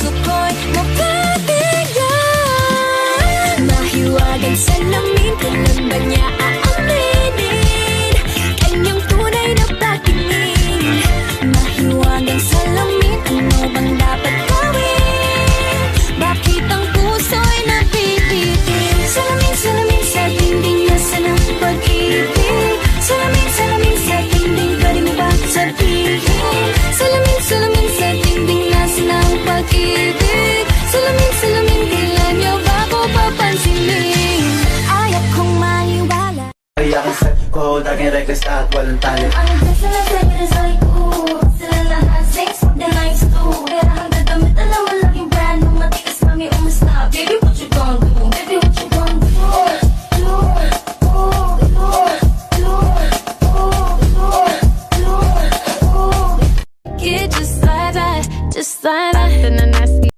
puso ko'y mapabigyan. Mahiwagang salamin, kailan ba niya aaminin kanyang tunay na pagtingin? Mahiwagang salamin, ano bang dapat gawin? Bakit ang puso'y napipitin? Salamin, salamin sa dingding, nasa ng pag-ibig. Salamin, salamin sa dingding, pwede mo ba sabihin? Salamin, salamin sa dingding, nasa ng pag-ibig. Salamin, salamin, kailan niyo ba ako papansinin? Ayaw kong maniwala. Ay aking set ko, laging reckless at walang tali. Ang ganda na sa kinasal ko, sila lahat sex for the nights too. Pero hanggang damit, alam mo laging brand new, matikas mami umusta. Baby, what you gon' do? Baby, what you gon' do? Lord, oh, Lord, Lord, oh, Lord, Lord, oh. Get just like that, then the